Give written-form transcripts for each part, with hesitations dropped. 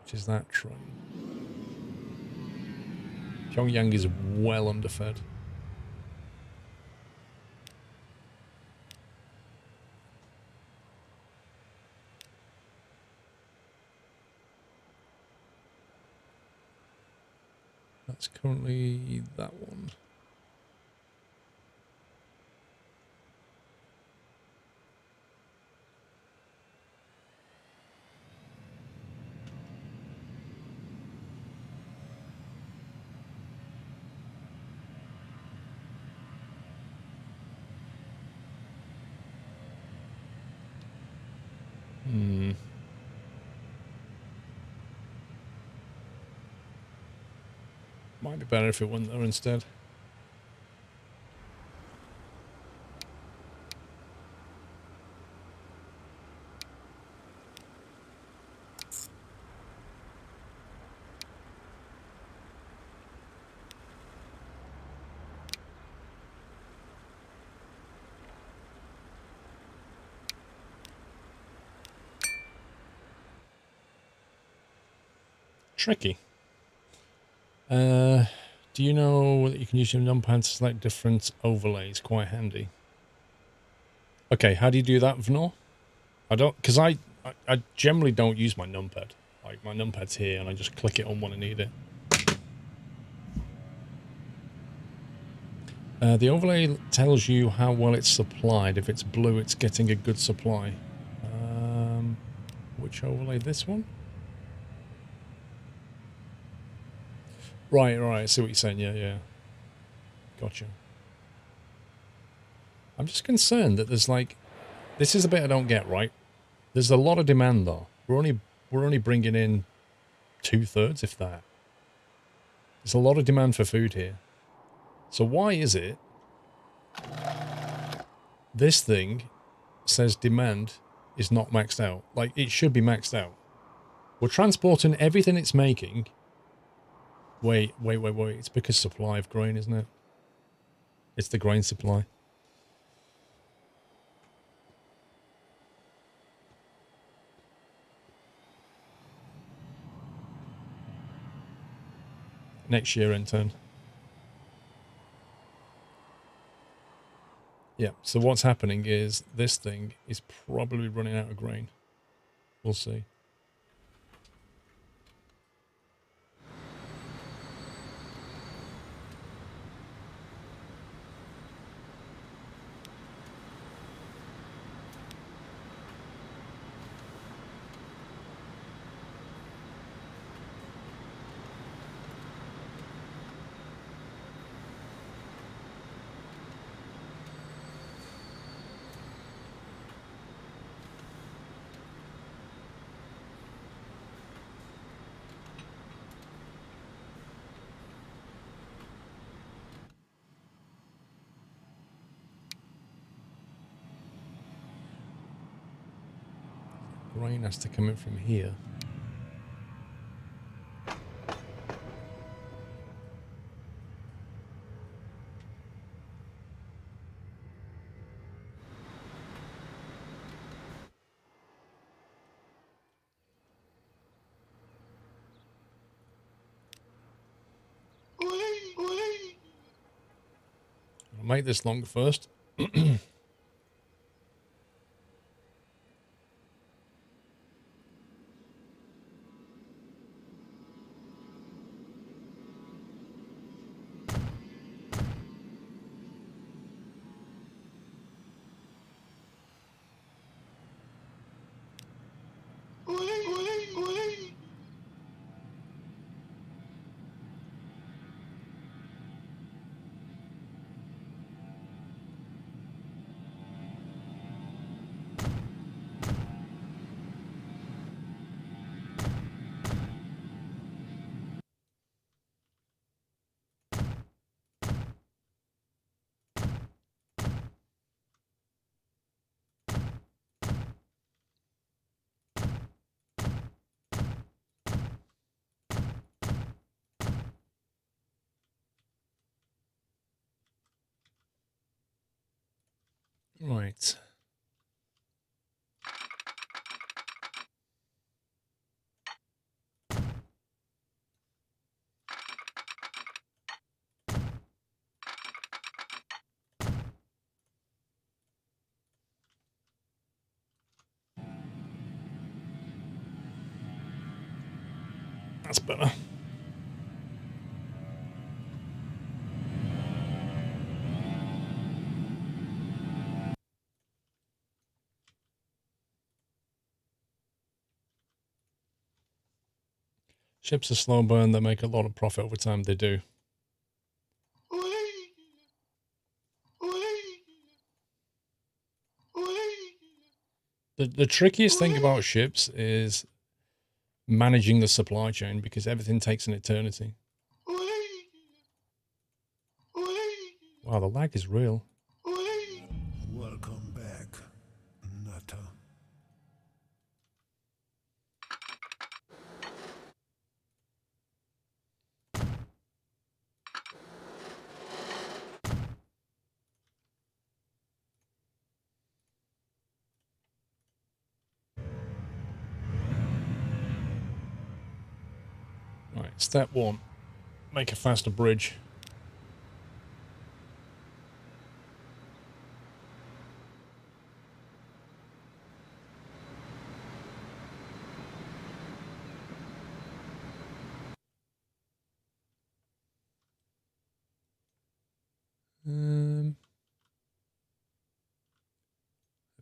which is that train. Pyongyang is well underfed. That's currently that one. Might be better if it went there instead. Tricky. Do you know that you can use your numpad to select different overlays? Quite handy. Okay, how do you do that, Vnor? I don't, because I generally don't use my numpad. Like, my numpad's here, and I just click it on when I need it. The overlay tells you how well it's supplied. If it's blue, it's getting a good supply. Which overlay? This one? Right, I see what you're saying. Yeah. Gotcha. I'm just concerned that there's like... This is the bit I don't get, right? There's a lot of demand, though. We're only bringing in 2/3, if that. There's a lot of demand for food here. So why is it this thing says demand is not maxed out? Like, it should be maxed out. We're transporting everything it's making. Wait. It's because supply of grain, isn't it? It's the grain supply. Next year in turn. Yeah, so what's happening is this thing is probably running out of grain. We'll see. Grain has to come in from here. I'll make this longer first. Right. That's better. Ships are slow burn. They make a lot of profit over time. They do. The trickiest thing about ships is managing the supply chain because everything takes an eternity. Wow, the lag is real. Welcome back, Nutter. Right, step one, make a faster bridge.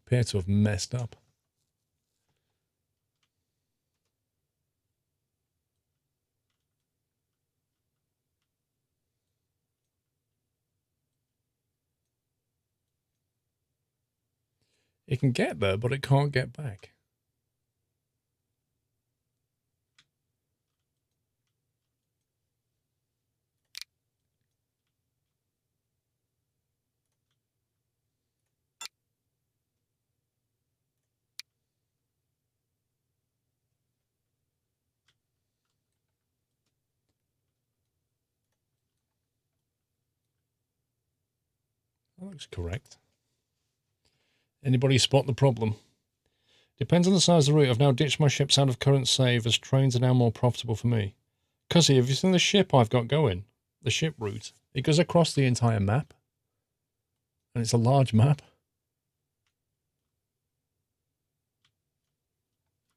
Appear to have messed up. It can get there, but it can't get back. That looks correct. Anybody spot the problem? Depends on the size of the route. I've now ditched my ships out of current save as trains are now more profitable for me. Cuzzy, have you seen the ship I've got going? The ship route. It goes across the entire map. And it's a large map.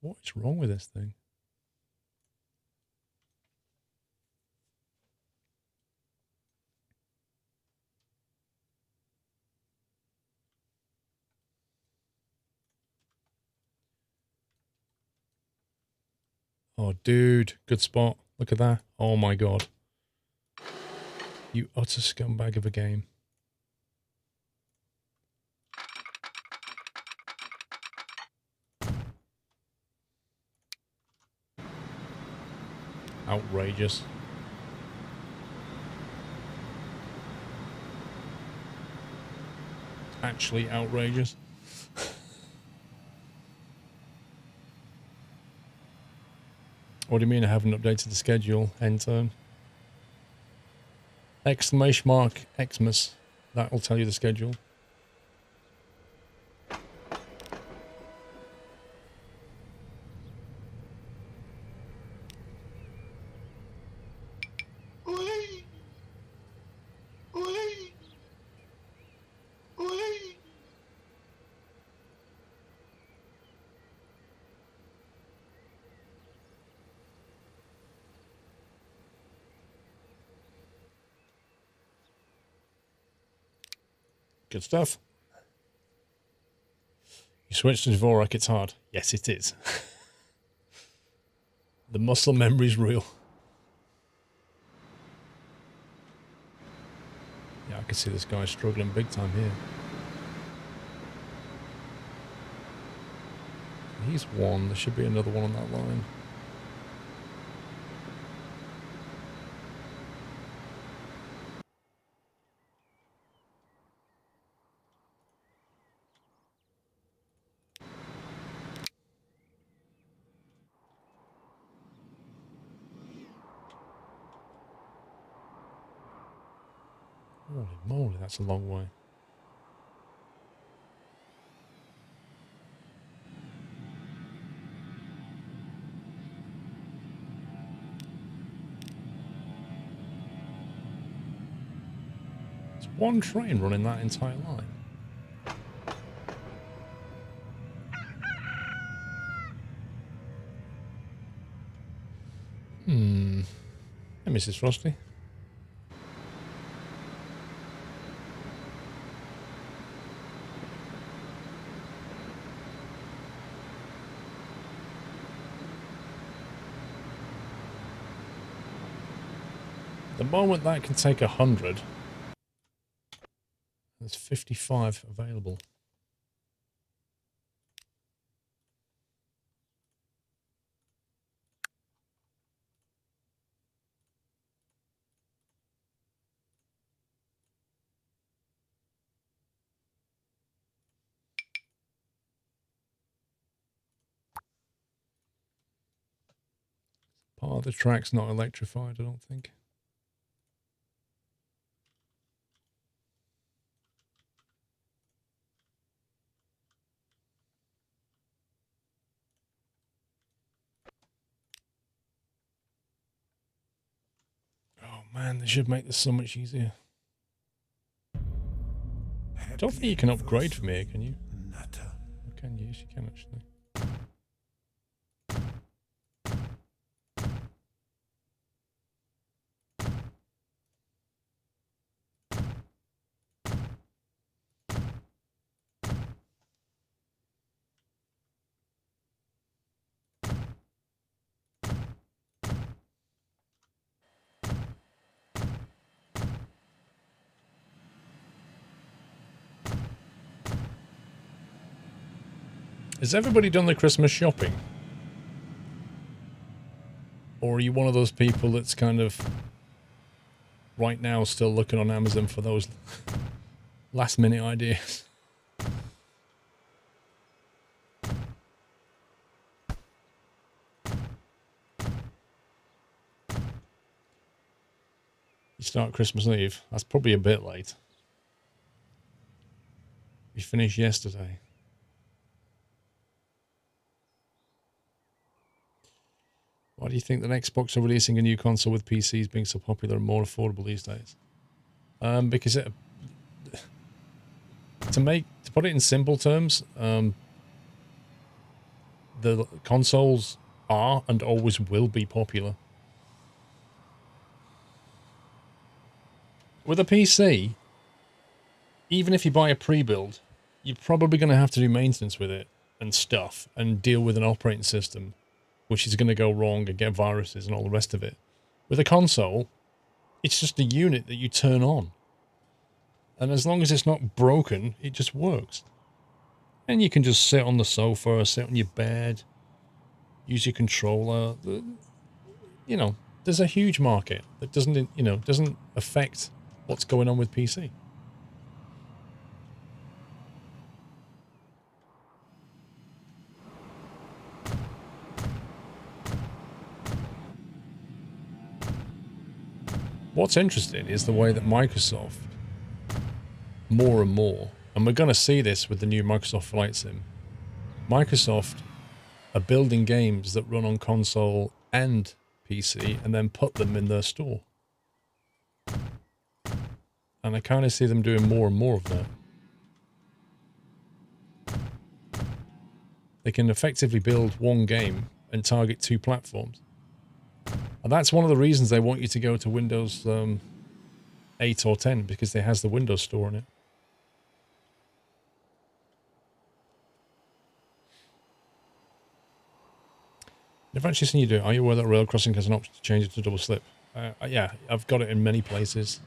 What is wrong with this thing? Oh, dude. Good spot. Look at that. Oh, my God. You utter scumbag of a game. Outrageous. Actually outrageous. What do you mean I haven't updated the schedule? End turn. Exclamation mark Xmas. That will tell you the schedule. Good stuff. You switch to Dvorak, it's hard. Yes, it is. The muscle memory is real. Yeah, I can see this guy struggling big time here. He's one. There should be another one on that line. Holy moly, that's a long way. It's one train running that entire line. Hey, Mrs. Frosty. The moment that can take 100, there's 55 available. Part of the track's not electrified, I don't think. Oh man, they should make this so much easier. I don't think you can upgrade from here, can you? Nutter. Can you? Yes, you can actually. Has everybody done the Christmas shopping? Or are you one of those people that's kind of right now still looking on Amazon for those last minute ideas? You start Christmas Eve. That's probably a bit late. We finished yesterday. Why do you think that Xbox are releasing a new console with PCs being so popular and more affordable these days? Because to put it in simple terms, the consoles are and always will be popular. With a PC, even if you buy a pre-build, you're probably going to have to do maintenance with it and stuff and deal with an operating system, which is going to go wrong and get viruses and all the rest of it. With a console, it's just a unit that you turn on. And as long as it's not broken, it just works. And you can just sit on the sofa or sit on your bed, use your controller. You know, there's a huge market that doesn't affect what's going on with PC. What's interesting is the way that Microsoft, more and more, and we're going to see this with the new Microsoft Flight Sim, Microsoft are building games that run on console and PC and then put them in their store. And I kind of see them doing more and more of that. They can effectively build one game and target two platforms. And that's one of the reasons they want you to go to Windows 8 or 10, because it has the Windows Store in it. I've actually seen you do it. Are you aware that rail crossing has an option to change it to double slip? Yeah, I've got it in many places.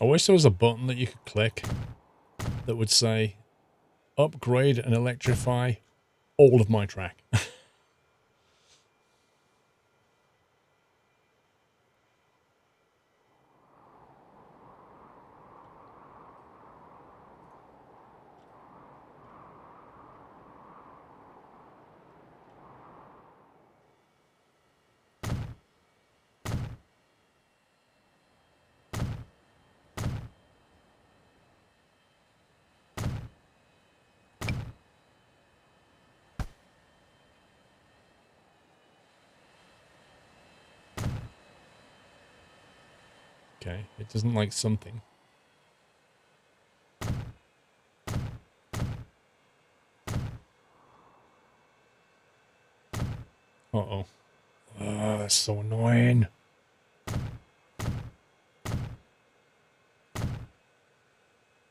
I wish there was a button that you could click that would say, upgrade and electrify all of my track. Okay, it doesn't like something. Uh-oh. That's so annoying.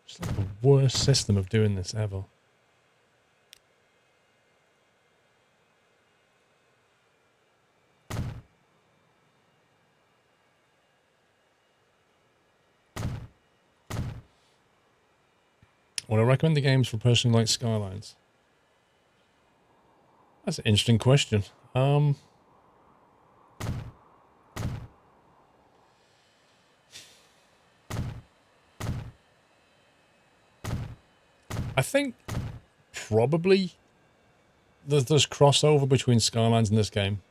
It's like the worst system of doing this ever. Would I recommend the games for a person who likes Skylines? That's an interesting question. I think probably there's crossover between Skylines and this game.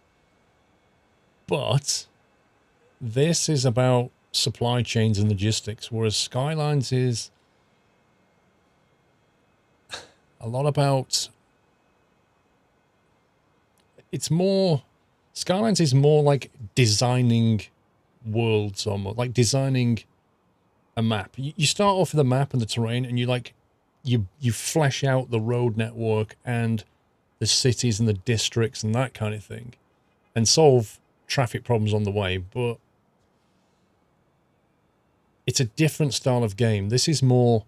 But this is about supply chains and logistics, whereas Skylines is a lot about... It's more... Skylines is more like designing worlds, almost like designing a map. You start off with a map and the terrain, and you flesh out the road network and the cities and the districts and that kind of thing, and solve traffic problems on the way. But it's a different style of game. This is more,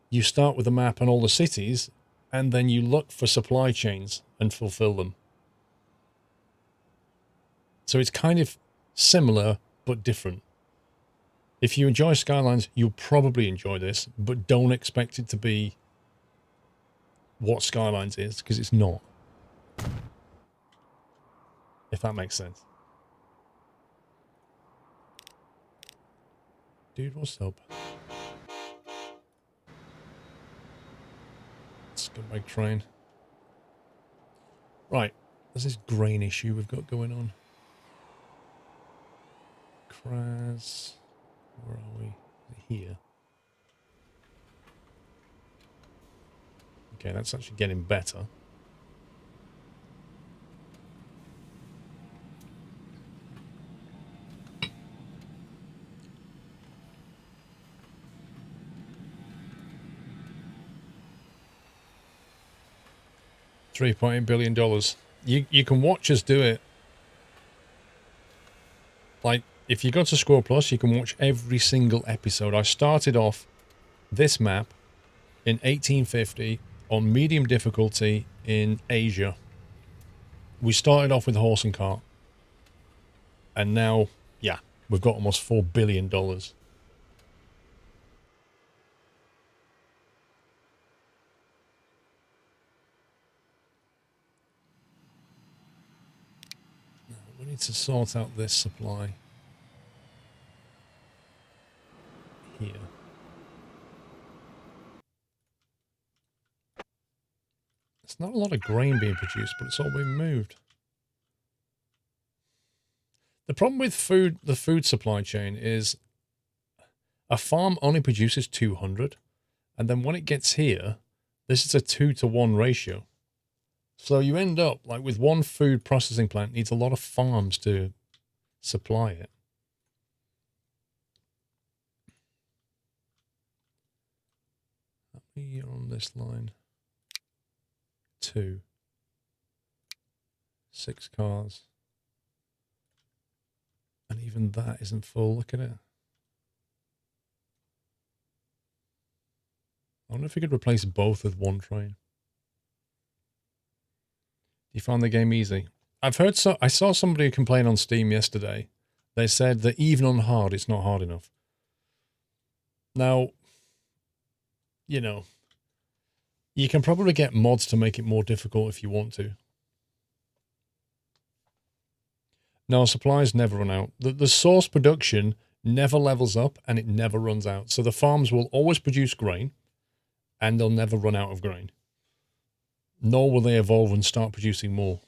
you start with a map and all the cities, and then you look for supply chains and fulfill them. So it's kind of similar, but different. If you enjoy Skylines, you'll probably enjoy this, but don't expect it to be what Skylines is, because it's not. If that makes sense. Dude, what's up? Scumbag train. Right. There's this grain issue we've got going on. Kraz. Where are we? Here. Okay, that's actually getting better. $3.8 billion. You can watch us do it. Like, if you go to SquirrelPlus, you can watch every single episode. I started off this map in 1850 on medium difficulty in Asia. We started off with horse and cart. And now, yeah, we've got almost $4 billion. We need to sort out this supply here. There's not a lot of grain being produced, but it's all being moved. The problem with food, the food supply chain, is a farm only produces 200, and then when it gets here, this is a 2-to-1 ratio. So you end up like with one food processing plant needs a lot of farms to supply it. Here on this line. 2. 6 cars. And even that isn't full. Look at it. I wonder if we could replace both with one train. You found the game easy? I've heard I saw somebody complain on Steam yesterday. They said that even on hard, it's not hard enough. Now, you know, you can probably get mods to make it more difficult if you want to. No, supplies never run out. The source production never levels up and it never runs out. So the farms will always produce grain and they'll never run out of grain. Nor will they evolve and start producing more.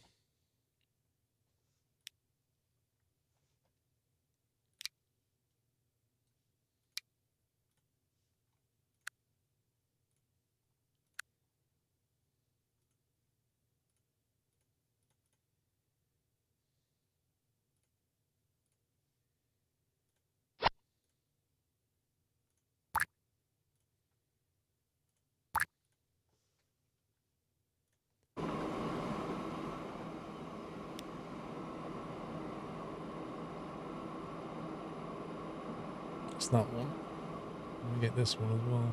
That's that one. Let me get this one as well.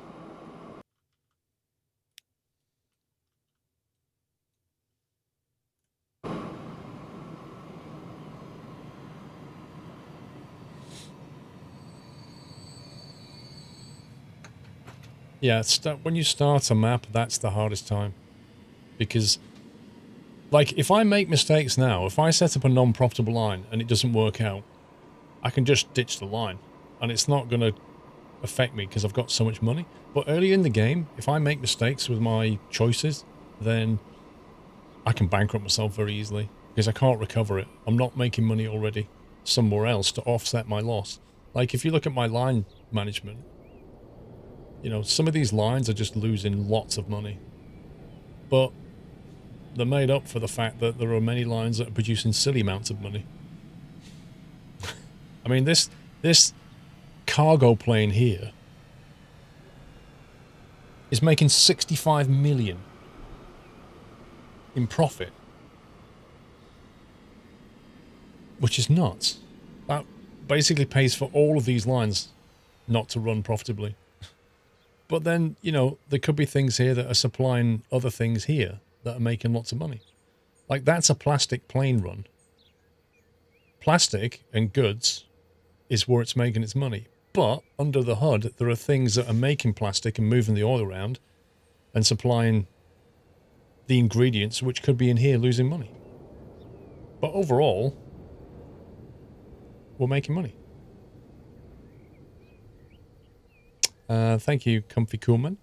Yeah, when you start a map, that's the hardest time. Because, like, if I make mistakes now, if I set up a non-profitable line and it doesn't work out, I can just ditch the line. And it's not going to affect me because I've got so much money. But early in the game, if I make mistakes with my choices, then I can bankrupt myself very easily because I can't recover it. I'm not making money already somewhere else to offset my loss. Like, if you look at my line management, you know, some of these lines are just losing lots of money. But they're made up for the fact that there are many lines that are producing silly amounts of money. I mean, this cargo plane here is making 65 million in profit, which is nuts. That basically pays for all of these lines not to run profitably. But then, you know, there could be things here that are supplying other things here that are making lots of money. Like, that's a plastic plane run. Plastic and goods is where it's making its money. But under the hood, there are things that are making plastic and moving the oil around and supplying the ingredients which could be in here losing money. But overall, we're making money. Thank you, Comfy Coolman.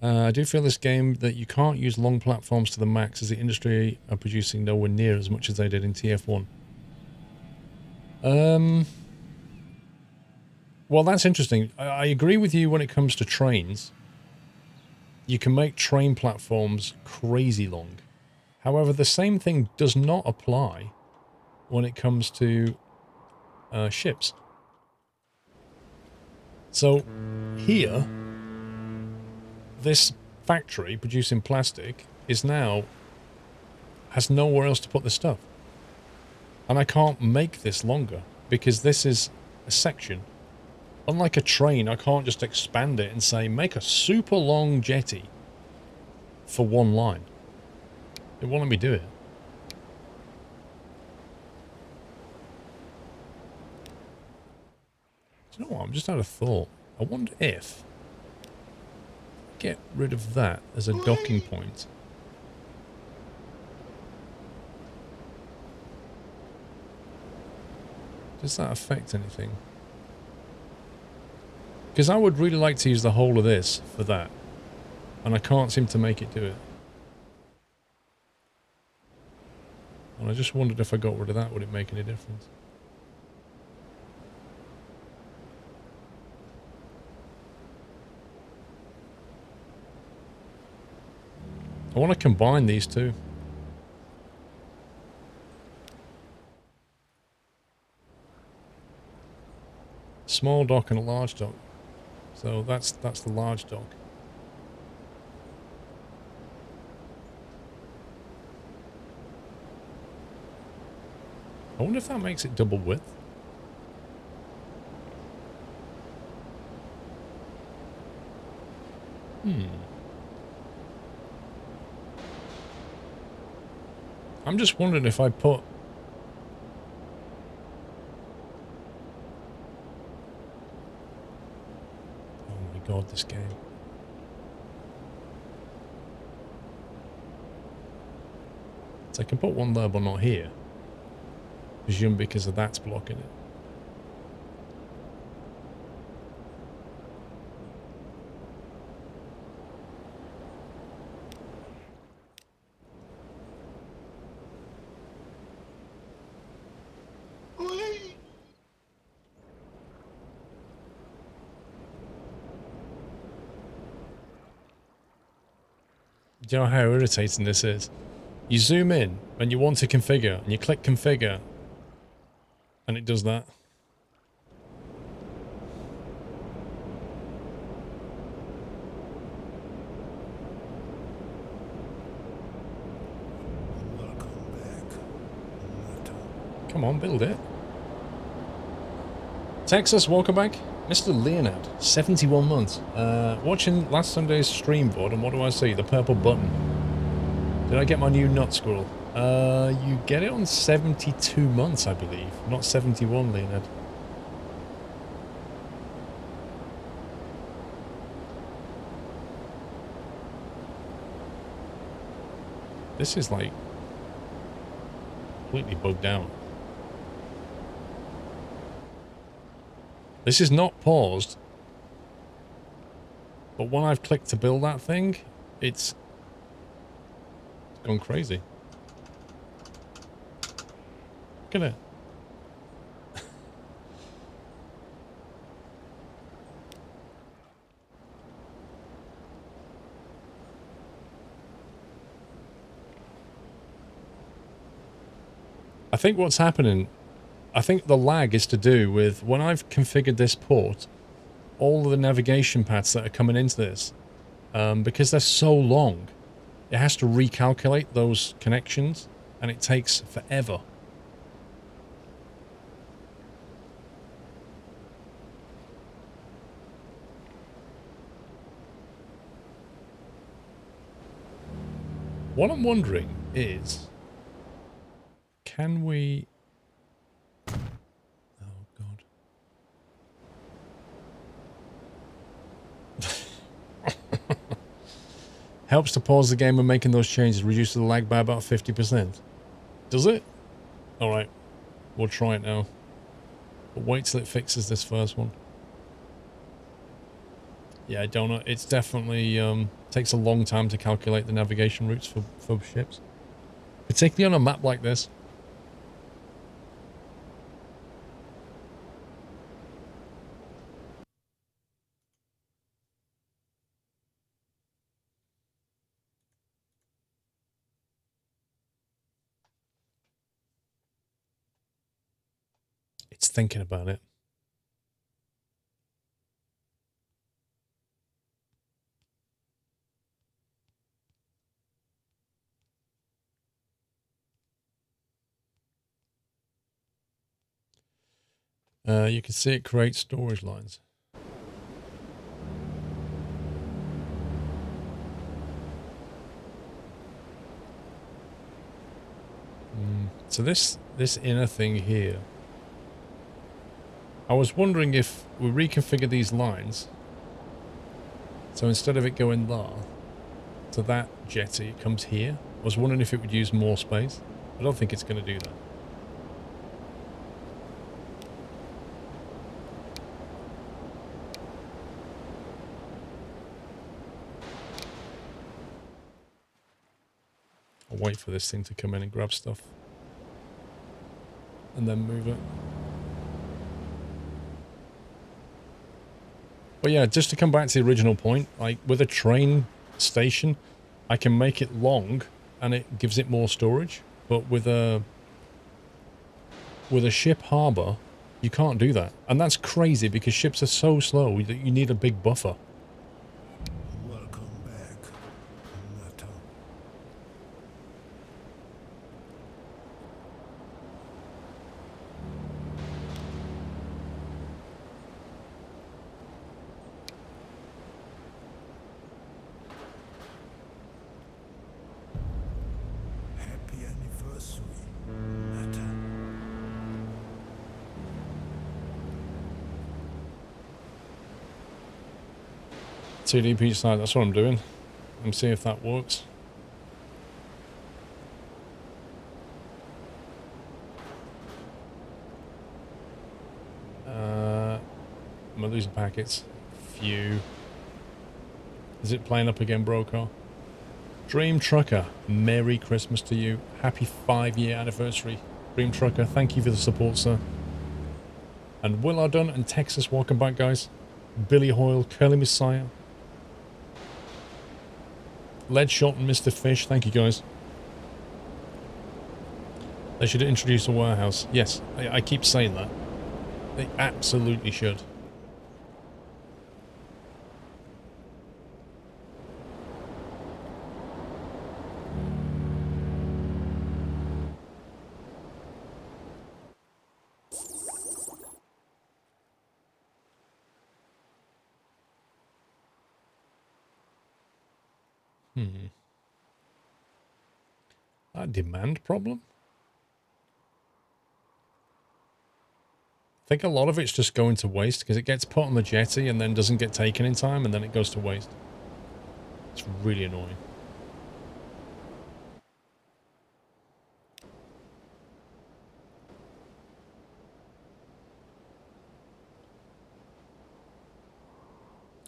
I do feel this game that you can't use long platforms to the max as the industry are producing nowhere near as much as they did in TF1. Well, that's interesting. I agree with you when it comes to trains. You can make train platforms crazy long. However, the same thing does not apply when it comes to ships. So here, this factory producing plastic has nowhere else to put this stuff. And I can't make this longer because this is a section. Unlike a train, I can't just expand it and say, make a super long jetty for one line. It won't let me do it. Do you know what? I'm just out of thought. I wonder if get rid of that as a docking point. Does that affect anything? Because I would really like to use the whole of this for that. And I can't seem to make it do it. And I just wondered if I got rid of that, would it make any difference? I want to combine these two. Small dock and a large dock. So that's the large dock. I wonder if that makes it double width. I'm just wondering if I put... this game. So I can put one there, but not here. Presume because of that's blocking it. Do you know how irritating this is? You zoom in and you want to configure, and you click configure, and it does that. Welcome back, Nato. Come on, build it. Texas, welcome back. Mr. Leonard, 71 months. Watching last Sunday's stream VOD, and what do I see? The purple button. Did I get my new nut squirrel? You get it on 72 months, I believe. Not 71, Leonard. This is like completely bugged out. This is not paused, but when I've clicked to build that thing, it's gone crazy. Look at it. I think what's happening, I think the lag is to do with when I've configured this port, all of the navigation paths that are coming into this, because they're so long, it has to recalculate those connections, and it takes forever. What I'm wondering is, can we... Oh, God. Helps to pause the game when making those changes, reduces the lag by about 50%. Does it? Alright. We'll try it now. But wait till it fixes this first one. Yeah, I don't know. It's definitely takes a long time to calculate the navigation routes for ships. Particularly on a map like this. It's thinking about it. You can see it creates storage lines. So this inner thing here, I was wondering if we reconfigure these lines, so instead of it going there to that jetty, it comes here. I was wondering if it would use more space. I don't think it's going to do that. I'll wait for this thing to come in and grab stuff. And then move it. But yeah, just to come back to the original point, like with a train station, I can make it long and it gives it more storage. But with a ship harbour, you can't do that. And that's crazy because ships are so slow that you need a big buffer. Welcome back, Nato. Happy anniversary, Nato. 2 deep each side, that's what I'm doing. I'm seeing if that works. Am I losing packets? Few. Is it playing up again, Broker? Dream Trucker, Merry Christmas to you. Happy 5-year anniversary. Dream Trucker, thank you for the support, sir. And Will Ardun and Texas, welcome back, guys. Billy Hoyle, Curly Messiah. Lead Shot and Mr. Fish, thank you, guys. They should introduce a warehouse. Yes, I keep saying that. They absolutely should. A demand problem? I think a lot of it's just going to waste because it gets put on the jetty and then doesn't get taken in time and then it goes to waste. It's really annoying.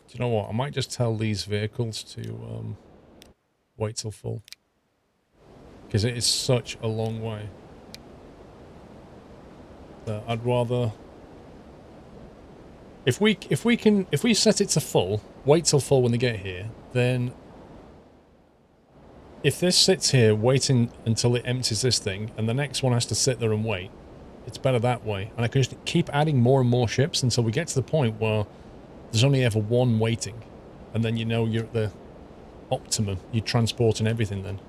Do you know what? I might just tell these vehicles to wait till full. Because it is such a long way. That I'd rather... If we set it to full, wait till full when they get here, then if this sits here waiting until it empties this thing, and the next one has to sit there and wait, it's better that way. And I can just keep adding more and more ships until we get to the point where there's only ever one waiting. And then you know you're at the optimum. You're transporting everything then.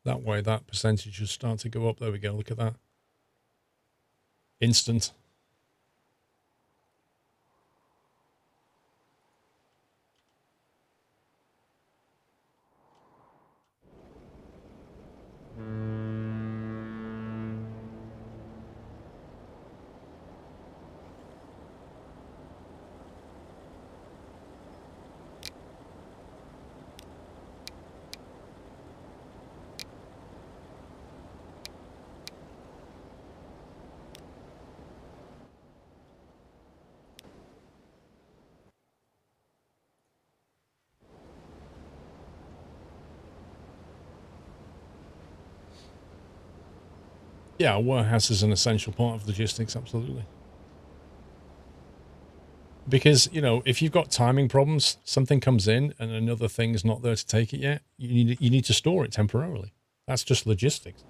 That way, that percentage should start to go up. There we go. Look at that. Instant. Yeah, a warehouse is an essential part of logistics, absolutely. Because, you know, if you've got timing problems, something comes in and another thing's not there to take it yet, you need to store it temporarily. That's just logistics.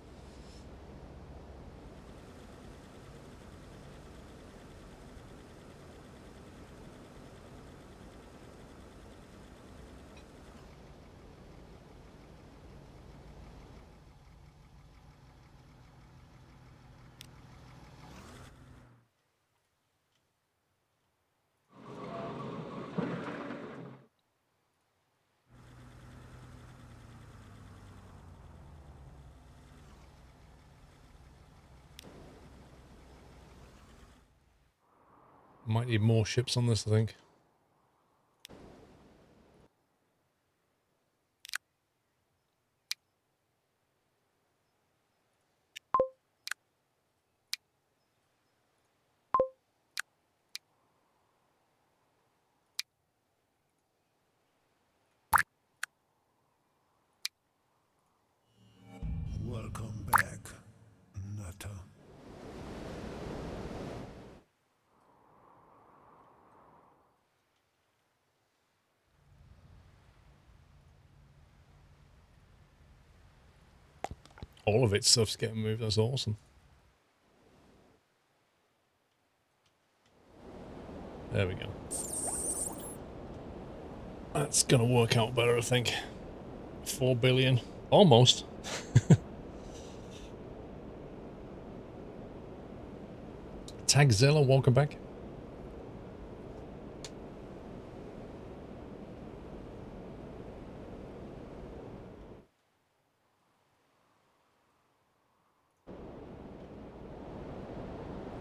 Might need more ships on this, I think. Welcome back, Nutter. All of its stuff's getting moved. That's awesome. There we go. That's going to work out better, I think. 4 billion. Almost. Tagzilla, welcome back.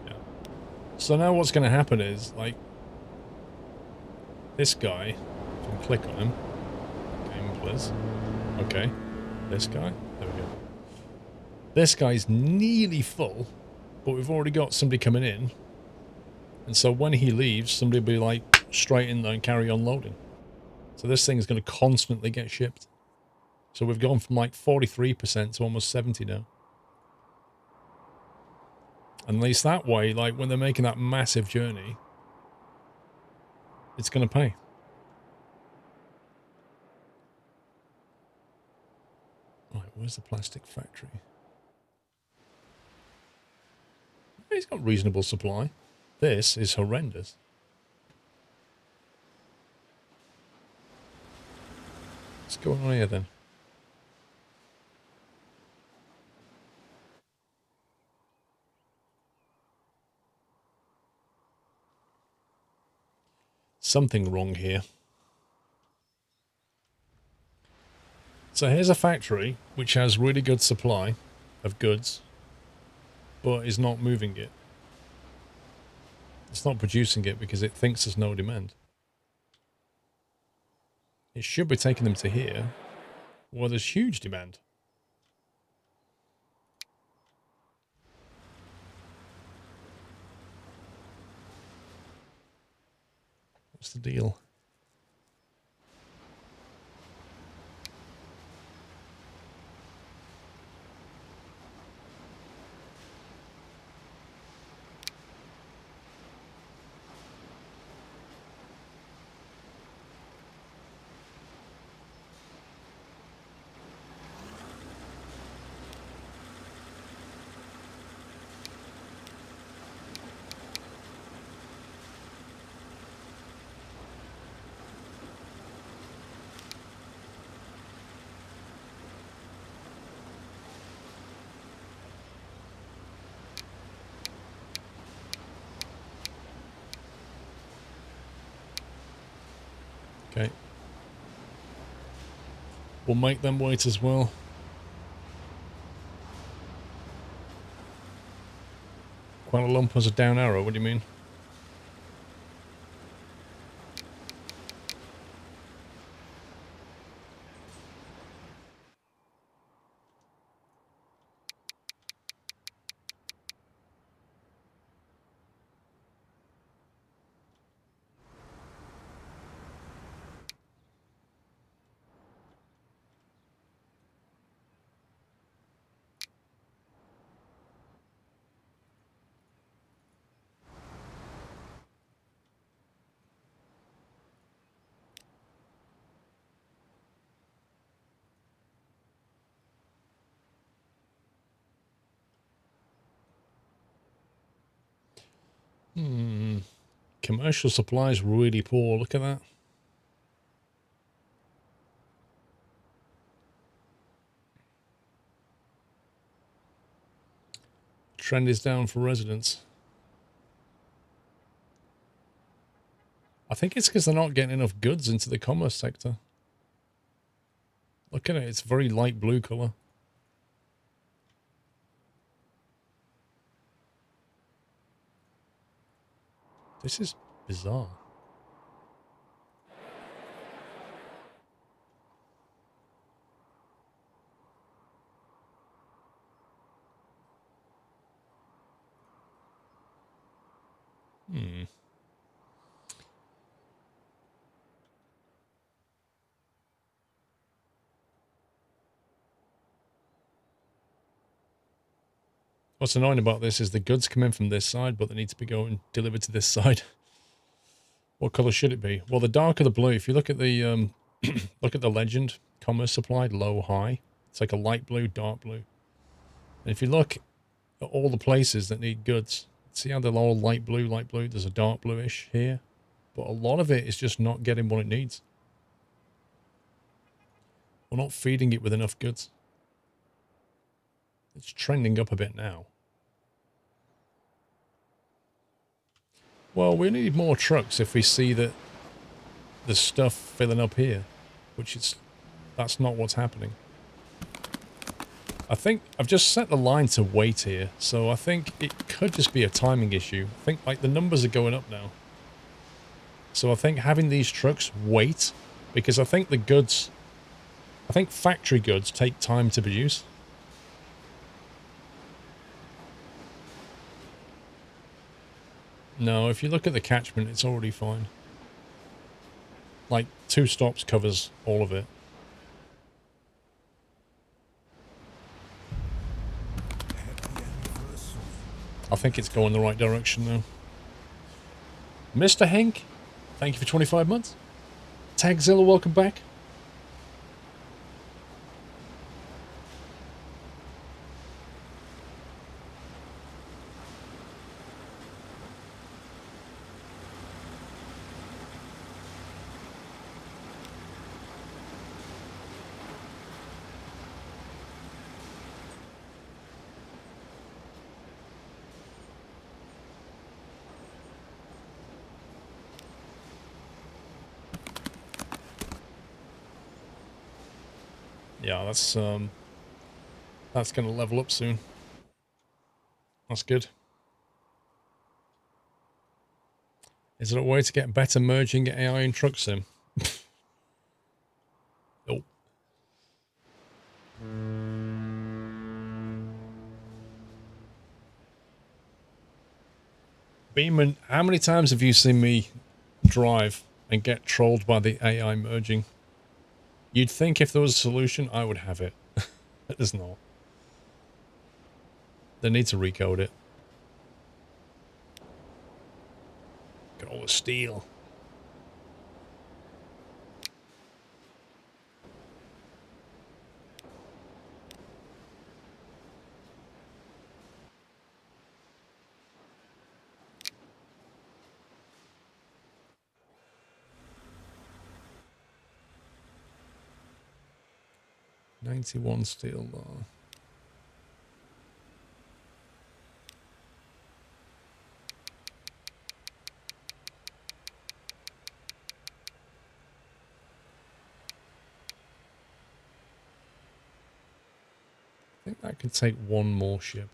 Yeah. So now what's going to happen is, like, this guy, if I can click on him, game please. Okay, this guy, there we go. This guy's nearly full, but we've already got somebody coming in. And so when he leaves, somebody will be like straight in there and carry on loading. So this thing is going to constantly get shipped. So we've gone from like 43% to almost 70 now. And at least that way, like when they're making that massive journey, it's going to pay. Right, where's the plastic factory? He's got reasonable supply. This is horrendous. What's going on here then? Something wrong here. So here's a factory which has really good supply of goods, but is not moving it. It's not producing it because it thinks there's no demand. It should be taking them to here, where there's huge demand. What's the deal? Okay. We'll make them wait as well. Kuala Lumpur's a down arrow, what do you mean? Commercial supply is really poor. Look at that. Trend is down for residents. I think it's because they're not getting enough goods into the commerce sector. Look at it. It's very light blue color. This is bizarre. What's annoying about this is the goods come in from this side, but they need to be going delivered to this side. What color should it be? Well, the darker the blue. If you look at the look at the legend, commerce supplied, low, high. It's like a light blue, dark blue. And if you look at all the places that need goods, see how they're all light blue, light blue. There's a dark bluish here, but a lot of it is just not getting what it needs. We're not feeding it with enough goods. It's trending up a bit now. Well, we need more trucks if we see that there's stuff filling up here, which is, that's not what's happening. I think I've just set the line to wait here, so I think it could just be a timing issue. I think like the numbers are going up now. So I think having these trucks wait, because I think the goods, I think factory goods take time to produce. No, if you look at the catchment, it's already fine. Like 2 stops covers all of it. I think it's going the right direction now. Mr. Henk, thank you for 25 months. Tagzilla, welcome back. Yeah, that's going to level up soon. That's good. Is there a way to get better merging AI in truck sim? Nope. Beeman, how many times have you seen me drive and get trolled by the AI merging? You'd think if there was a solution, I would have it. There's not. They need to recode it. Got all the steel. $91 steel though. I think that could take one more ship.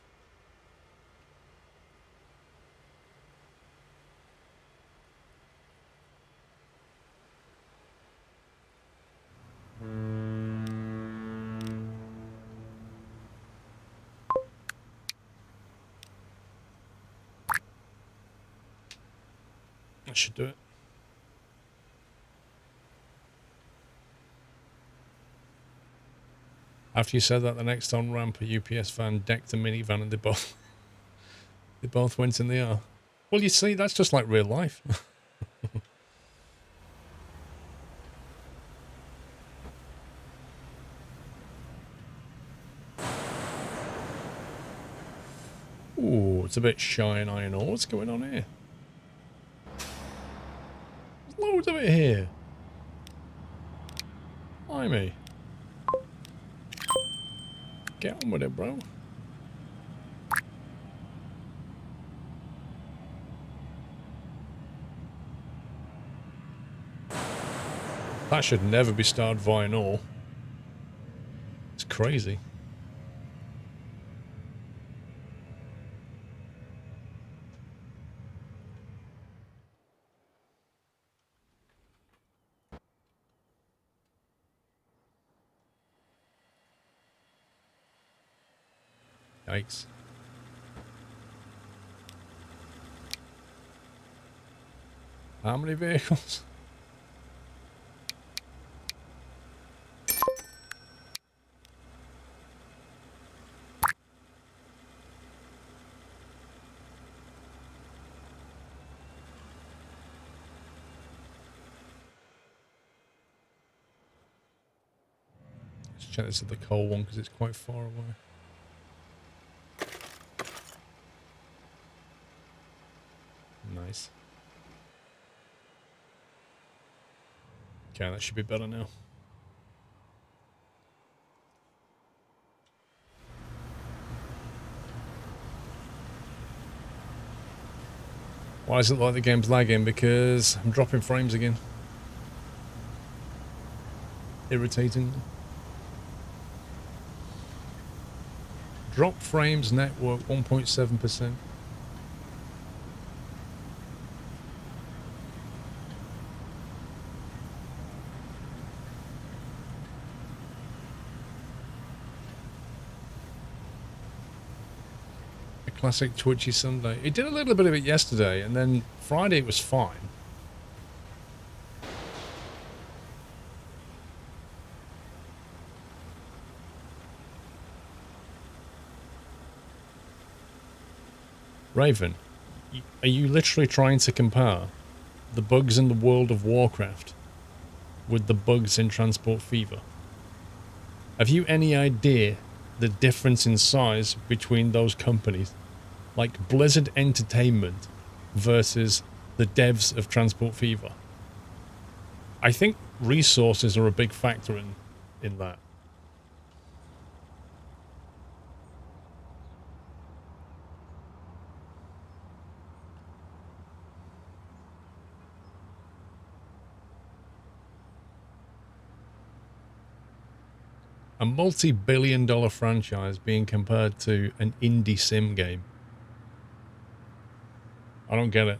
That should do it. After you said that, the next on ramp, a UPS van decked a minivan and they both went in the air. Well, you see, that's just like real life. Ooh, it's a bit shy in iron ore. What's going on here? There's loads of it here. Blimey. Get on with it, bro. That should never be started via ore. It's crazy. Yikes. How many vehicles? Let's check this at the coal one because it's quite far away. Nice. Okay, that should be better now. Why is it like the game's lagging? Because I'm dropping frames again. Irritating. Drop frames network 1.7%. A classic twitchy Sunday. It did a little bit of it yesterday, and then Friday it was fine. Raven, are you literally trying to compare the bugs in the World of Warcraft with the bugs in Transport Fever? Have you any idea the difference in size between those companies? Like Blizzard Entertainment versus the devs of Transport Fever. I think resources are a big factor in that. A multi-billion-dollar franchise being compared to an indie sim game. I don't get it.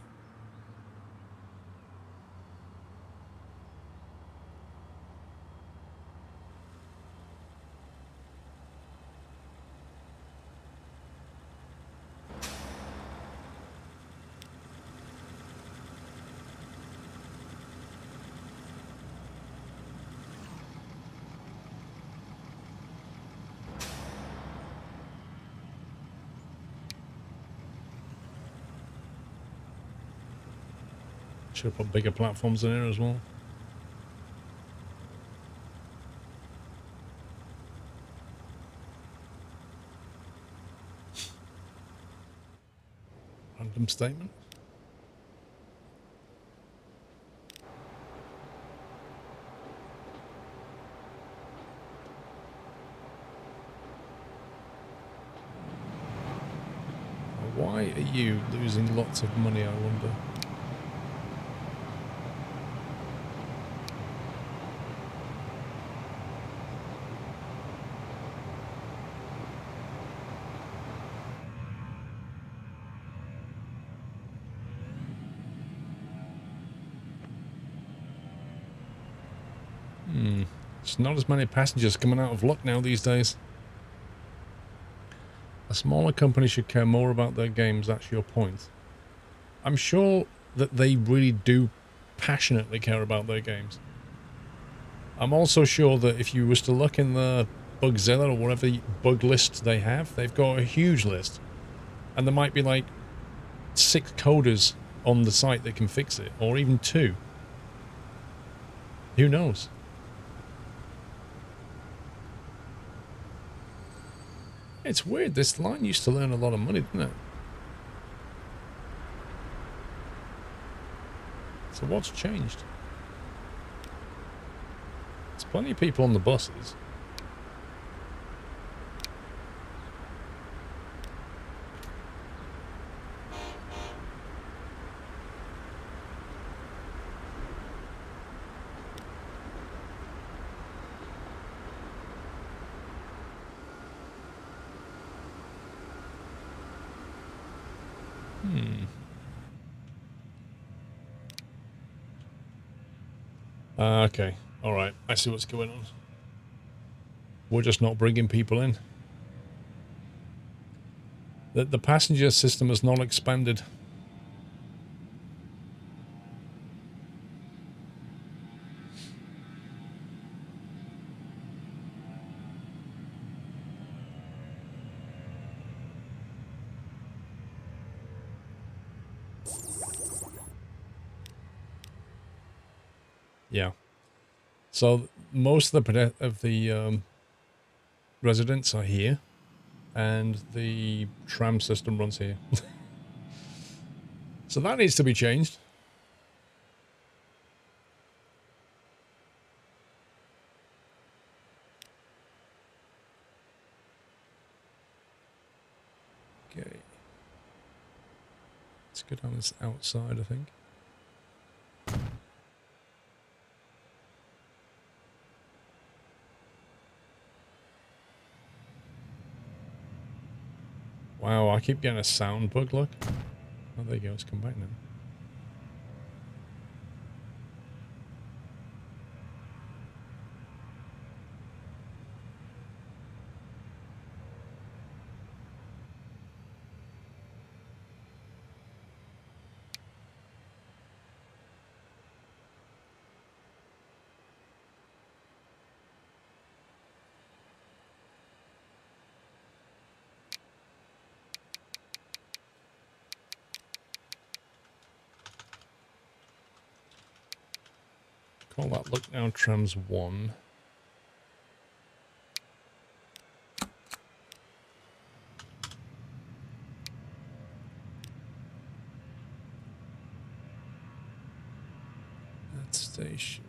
Should have put bigger platforms in here as well. Random statement. Why are you losing lots of money, I wonder? There's not as many passengers coming out of luck now these days. A smaller company should care more about their games, that's your point. I'm sure that they really do passionately care about their games. I'm also sure that if you was to look in the Bugzilla or whatever bug list they have, they've got a huge list. And there might be like 6 coders on the site that can fix it, or even 2. Who knows? It's weird, this line used to earn a lot of money, didn't it? So what's changed? There's plenty of people on the buses. Okay. Alright. I see what's going on. We're just not bringing people in. The passenger system has not expanded. Yeah. So most of the residents are here, and the tram system runs here. So that needs to be changed. Okay. Let's go down this outside, I think. Wow, I keep getting a sound bug, look. Oh, there you go, it's come back now. Call that look now trams 1. That station.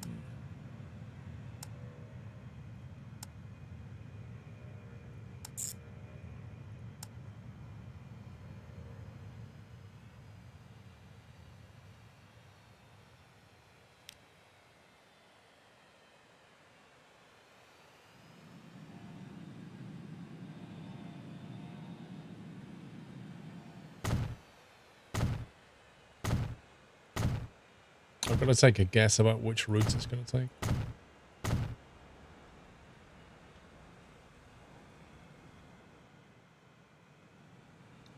I've got to take a guess about which route it's going to take.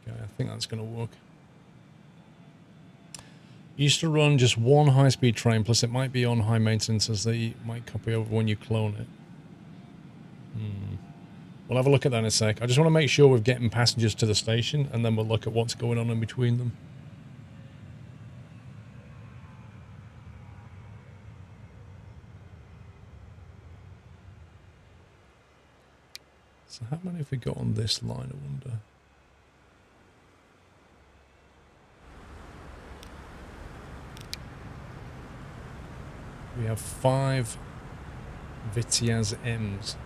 Okay, I think that's going to work. Used to run just one high-speed train, plus it might be on high maintenance as they might copy over when you clone it. We'll have a look at that in a sec. I just want to make sure we're getting passengers to the station, and then we'll look at what's going on in between them. So how many have we got on this line, I wonder? We have 5 Vitiaz M's.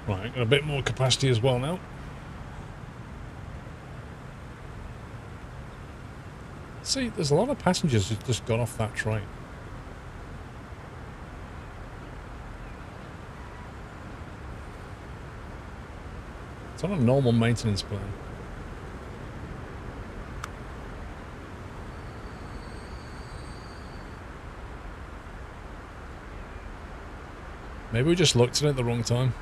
Right, got a bit more capacity as well now. See, there's a lot of passengers who've just got off that train. It's on a normal maintenance plan. Maybe we just looked at it at the wrong time.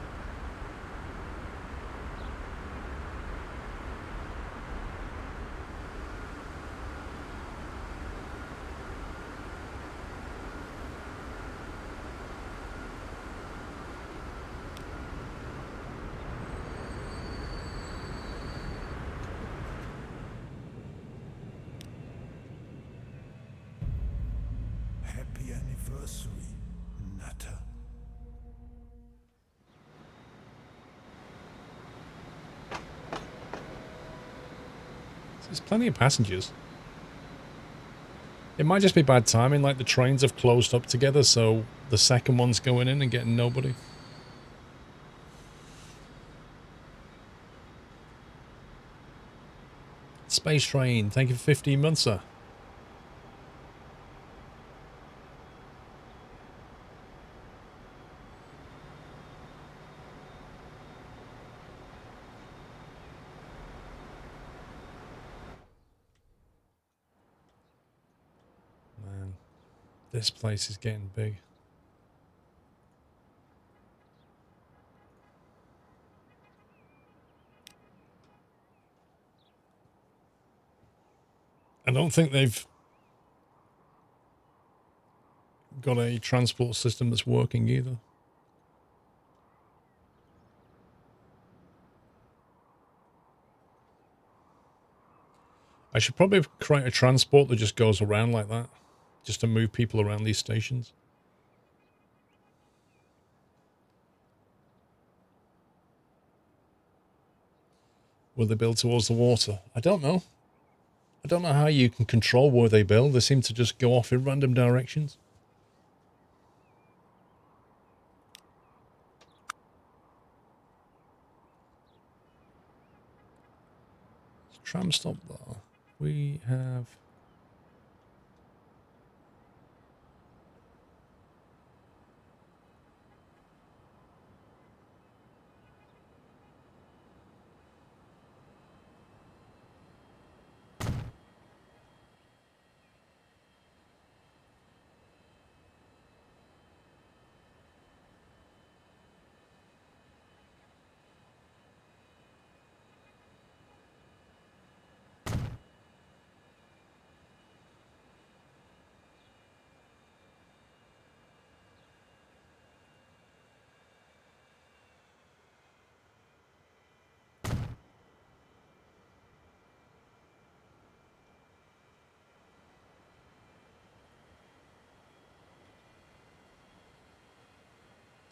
Happy anniversary, Nutter. There's plenty of passengers. It might just be bad timing, like the trains have closed up together, so the second one's going in and getting nobody. Space Train, thank you for 15 months, sir. This place is getting big. I don't think they've got a transport system that's working either. I should probably create a transport that just goes around like that, just to move people around these stations. Will they build towards the water? I don't know. I don't know how you can control where they build. They seem to just go off in random directions. Tram stop there. We have...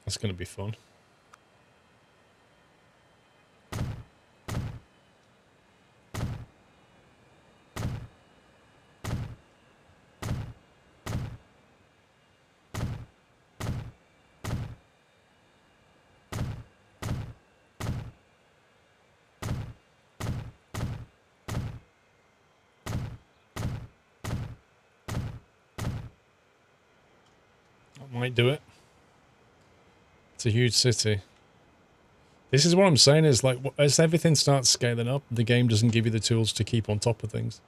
That's going to be fun. That might do it. It's a huge city. This is what I'm saying is, like, as everything starts scaling up, the game doesn't give you the tools to keep on top of things.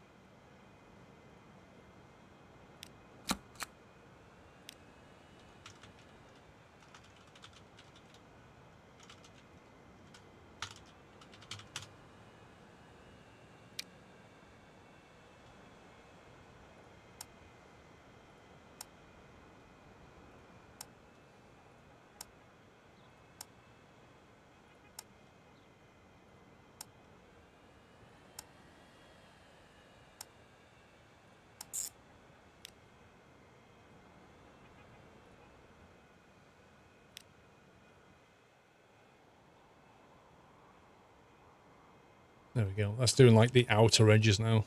There we go. That's doing like the outer edges now.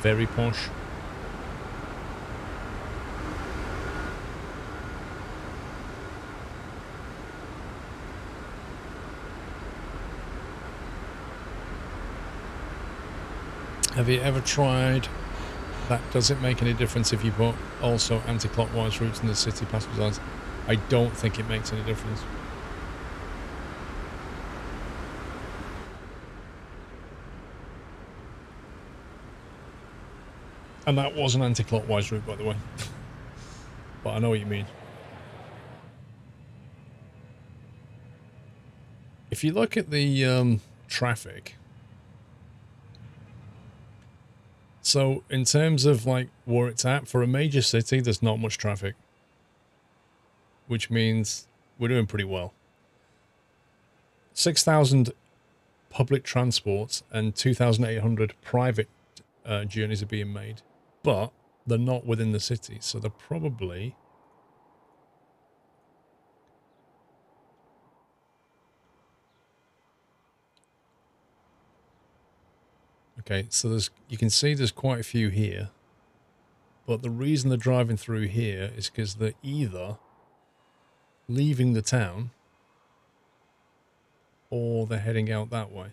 Very posh. Have you ever tried that? Does it make any difference if you put also anti-clockwise routes in the city past designs? I don't think it makes any difference. And that was an anti-clockwise route, by the way. But I know what you mean. If you look at the traffic, so in terms of like where it's at, for a major city, there's not much traffic, which means we're doing pretty well. 6,000 public transports and 2,800 private journeys are being made, but they're not within the city, so they're probably... Okay, so you can see there's quite a few here, But the reason they're driving through here is because they're either leaving the town or they're heading out that way.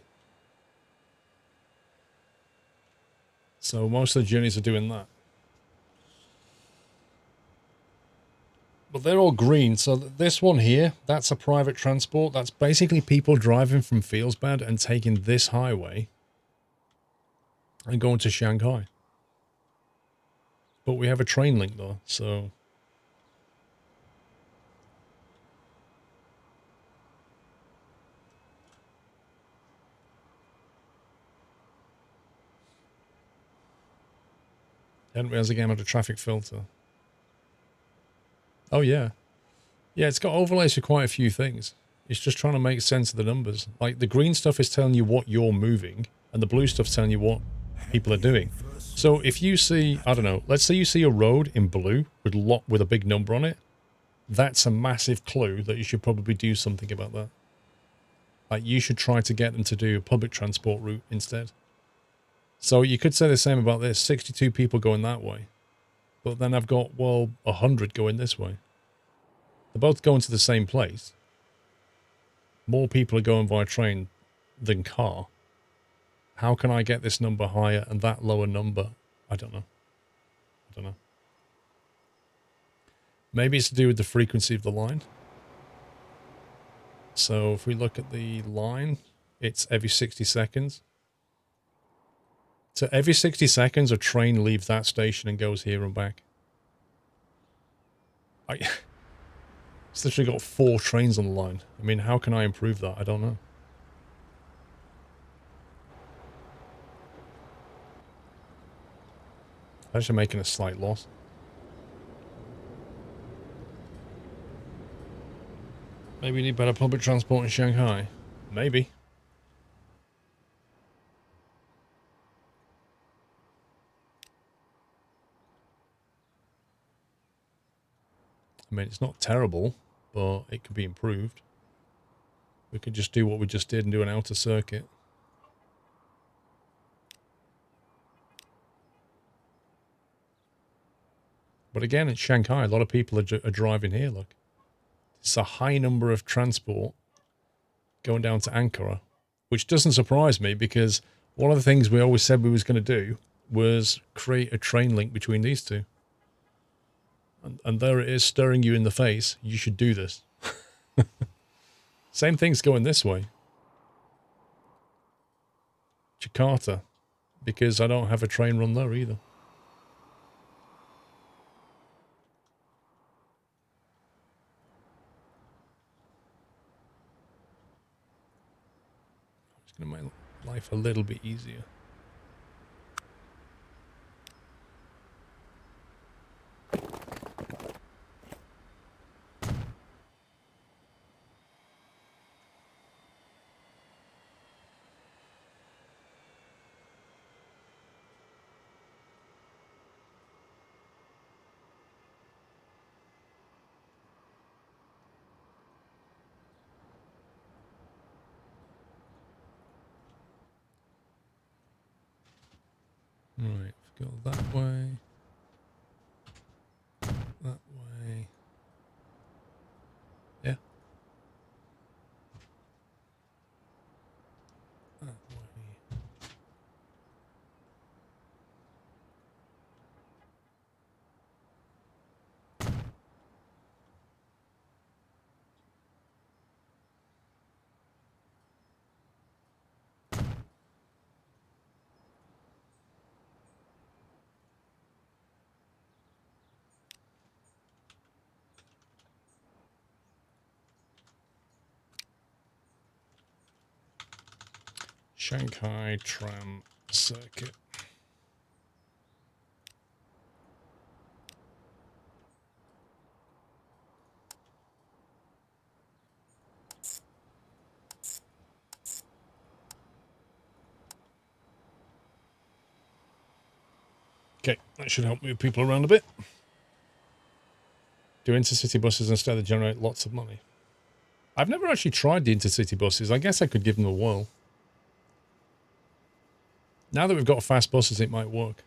So most of the journeys are doing that. But they're all green. So this one here, that's a private transport. That's basically people driving from Fieldsbad and taking this highway and going to Shanghai. But we have a train link though, so... Didn't realize the game had a traffic filter. Oh yeah. Yeah, it's got overlays for quite a few things. It's just trying to make sense of the numbers. Like, the green stuff is telling you what you're moving, and the blue stuff's telling you what people are doing. So if you see, I don't know, let's say you see a road in blue with a big number on it, that's a massive clue that you should probably do something about that. Like, you should try to get them to do a public transport route instead. So you could say the same about this. 62 people going that way. But then I've got, well, 100 going this way. They're both going to the same place. More people are going via train than car. How can I get this number higher and that lower number? I don't know. I don't know. Maybe it's to do with the frequency of the line. So if we look at the line, it's every 60 seconds. So every 60 seconds, a train leaves that station and goes here and back. It's literally got 4 trains on the line. I mean, how can I improve that? I don't know. Actually making a slight loss. Maybe we need better public transport in Shanghai. Maybe. I mean, it's not terrible, but it could be improved. We could just do what we just did and do an outer circuit. But again, it's Shanghai. A lot of people are driving here, look. It's a high number of transport going down to Ankara, which doesn't surprise me because one of the things we always said we was going to do was create a train link between these two. And there it is, staring you in the face. You should do this. Same thing's going this way. Jakarta. Because I don't have a train run there either. It's going to make life a little bit easier. Right, go that way. That way. Yeah. That way. Shanghai tram circuit. Okay, that should help move people around a bit. Do intercity buses instead, they generate lots of money. I've never actually tried the intercity buses. I guess I could give them a whirl. Now that we've got fast buses, it might work.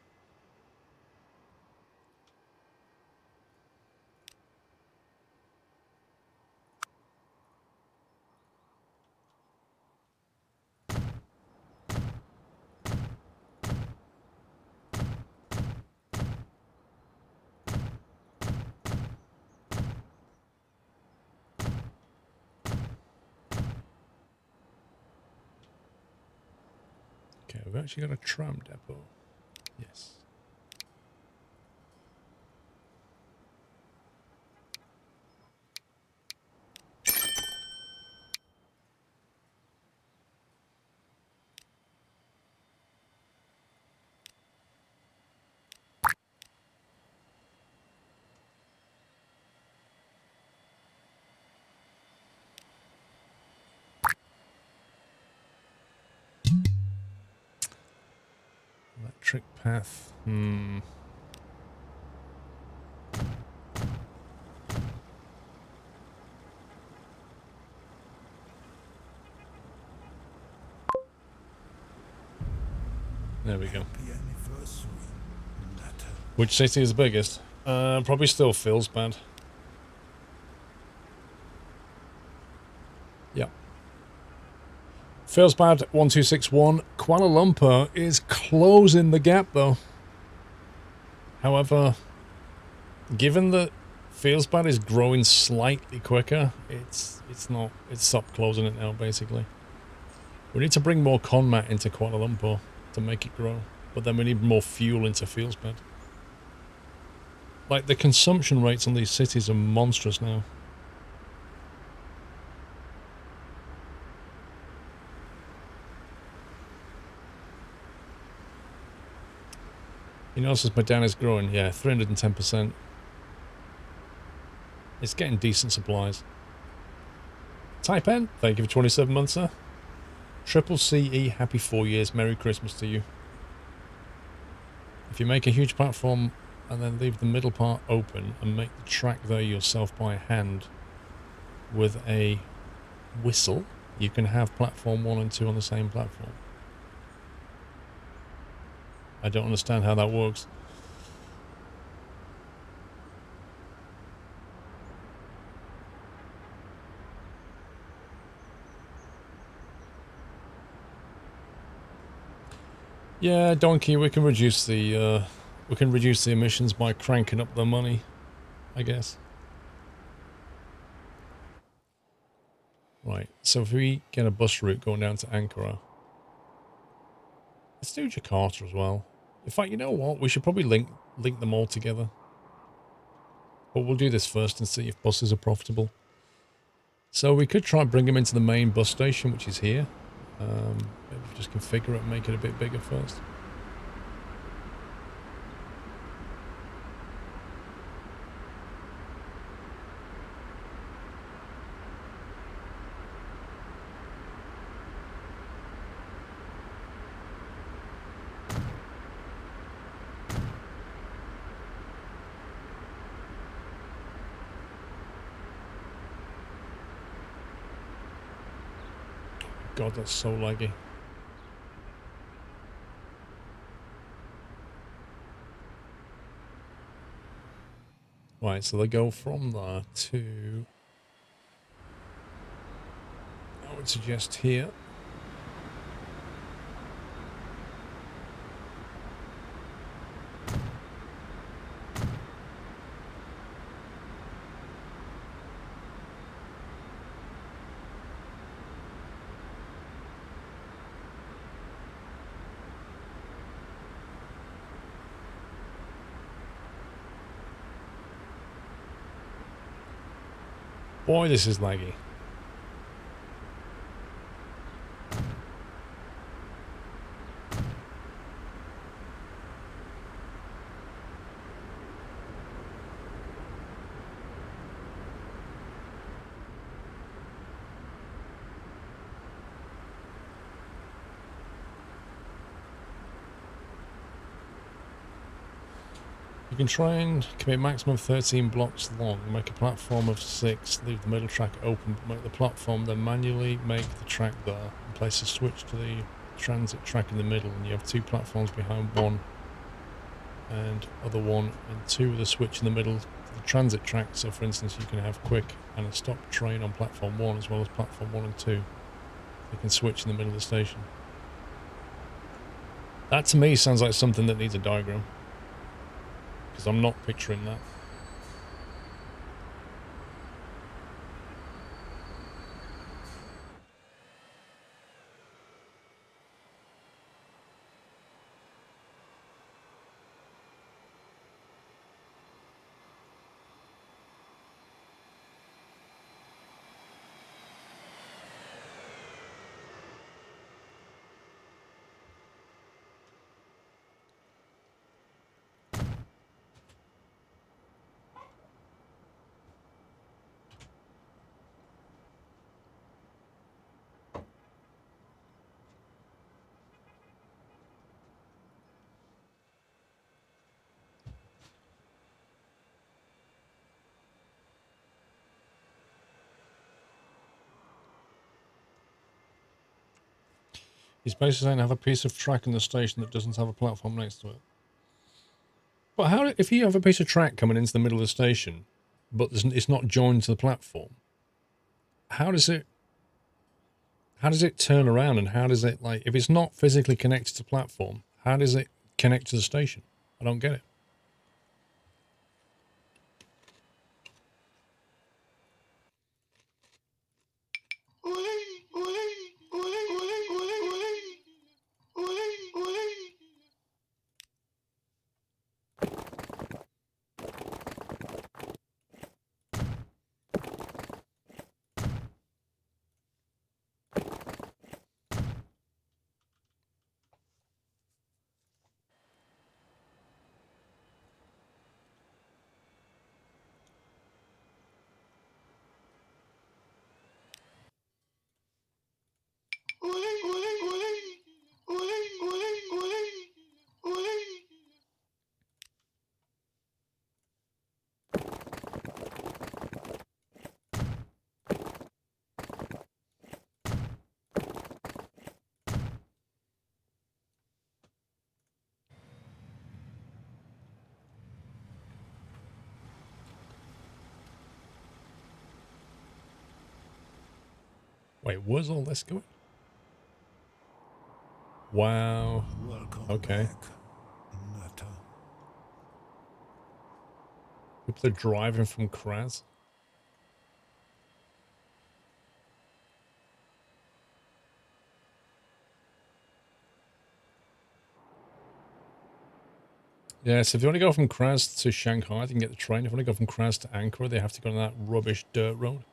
Okay, we've actually got a tram depot. Yes. Electric path. There we go. Happy anniversary, Natter. Which city is the biggest? Probably still feels bad. Yep. Feels bad 1261. Kuala Lumpur is closing the gap though. However, given that feels bad is growing slightly quicker, it's stopped closing it now basically. We need to bring more conmat into Kuala Lumpur to make it grow, but then we need more fuel into feels bad. Like the consumption rates on these cities are monstrous now. You notice as Madana is growing, yeah, 310%. It's getting decent supplies. Taipan, thank you for 27 months, sir. Triple CE, happy 4 years, Merry Christmas to you. If you make a huge platform and then leave the middle part open and make the track there yourself by hand with a whistle, you can have platform 1 and 2 on the same platform. I don't understand how that works. Yeah, Donkey, we can reduce the emissions by cranking up the money, I guess. Right, so if we get a bus route going down to Ankara, let's do Jakarta as well. In fact, you know what? We should probably link them all together. But we'll do this first and see if buses are profitable. So we could try and bring them into the main bus station, which is here. Maybe just configure it and make it a bit bigger first. God, that's so laggy. Right, so they go from there to, I would suggest here. Boy, this is laggy. You can try and commit maximum 13 blocks long, make a platform of 6, leave the middle track open, but make the platform, then manually make the track there, and place a switch to the transit track in the middle, and you have 2 platforms behind one, and other 1 and 2 with a switch in the middle to the transit track. So for instance, you can have quick and a stop train on platform 1 as well as platform 1 and 2. You can switch in the middle of the station. That to me sounds like something that needs a diagram, because I'm not picturing that. He's basically saying have a piece of track in the station that doesn't have a platform next to it. But how, if you have a piece of track coming into the middle of the station, but it's not joined to the platform, how does it turn around, and how does it, like, if it's not physically connected to the platform, how does it connect to the station? I don't get it. Wait, where's all this going? Wow. Welcome Okay. back, Nutter. People are driving from Kraz. Yeah, so if you want to go from Kraz to Shanghai, you can get the train. If you want to go from Kraz to Ankara, they have to go on that rubbish dirt road.